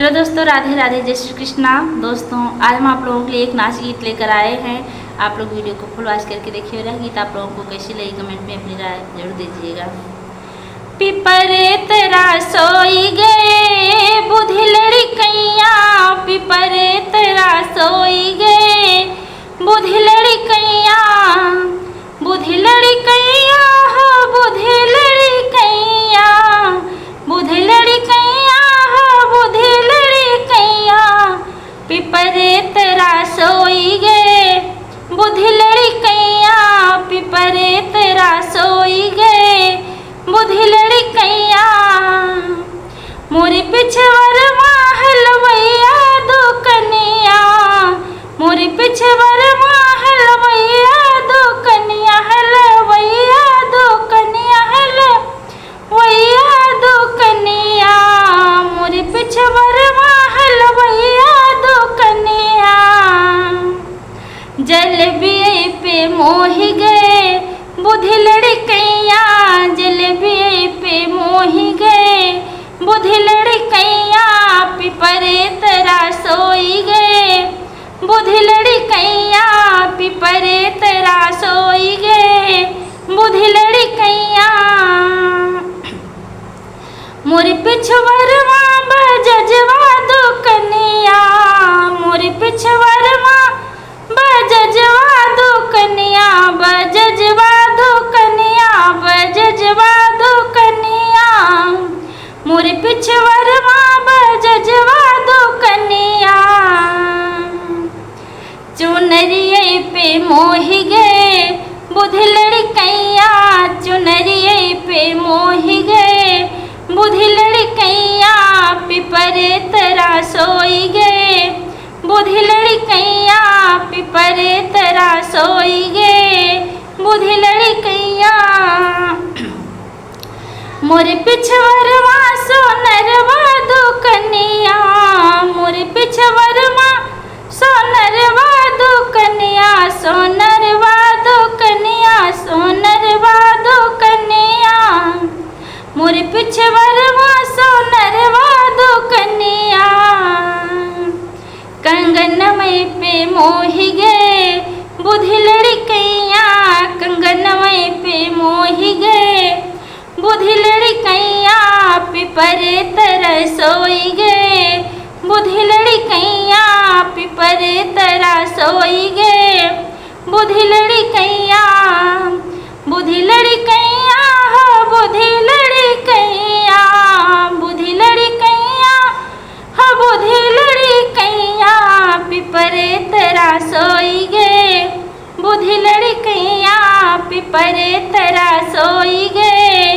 Hello दोस्तों, राधे राधे, जय श्री कृष्णा। दोस्तों आज हम आप लोगों के लिए एक नाच गीत लेकर आए हैं। आप लोग वीडियो को फुल वॉच करके देखिए। यह गीत आप लोगों को कैसी लगी कमेंट में अपनी राय जरूर दीजिएगा। पिपरे तेरा सोई गए बुद्धि लड़कैया, पिपरे तेरा सोई गए बुद्धि लड़कैया, बुद्धि लड़कैया हो बुद्धि लड़कैया, बुद्धि लड़कैया हो बुद्धि लड़कैया, पिपरे तेरा सोई गए बुद्धि लड़कैया, पिपरे तेरा सोई गए बुद्धि लड़कैया। मोरे पिछवर हलवैया दो कन्या, मोरे पिछवर हलवैया दो कन्या, हलवैया दो कन्या, हलवैया दो कन्या, मोरे पिछवर हलवैया दो कन्या। जलेबी पे मोहि गए बुद्धि लड़कैया, जलेबी पे मोहि गए बुद्धि लड़कैया, पिपरे तेरा सोई गए बुद्धि लड़कैया, पिपरे तेरा सोई गए बुद्धि लड़कैया। मोरे पिछवरवा बजजवा दो कन्या, मोरे पिछवरवा बजजवा दो कन्या, बजजवा दो कन्या, बजजवा दो कन्या, मोरे पिछवरवा बजजवा दो कन्या। चुनरिये पे मोहि गए बुद्धि लड़कैया, चुनरिये पे मोहि गए बुद्धि लड़कैया, पिपरे तेरा सोई गए बुद्धि लड़कैया, पिपरे तेरा सोई गए बुद्धि लड़कैया। मोरे पिछवरवा सोनरवा दो कन्या, मोरे पिछवरवा सोनरवा दो कन्या, सोनरवा दो कन्या, सोनरवा दो कन्या, मोरे पिछवरवा सोनरवा दो कन्या। कंगनमय पे मोहि गए बुद्धि लड़कैया, कंगनमय पे मोहि गए बुद्धि लड़कैया, पिपरे तेरा सोई गए बुद्धि लड़कैया, पिपरे तेरा सोई गए बुद्धि लड़कैया। बुद्धि लड़कैया हो बुद्धि लड़कैया, बुद्धि लड़कैया हो बुद्धि लड़कैया, पिपरे तेरा सोई गए बुद्धि लड़कैया, पिपरे तेरा सोई गए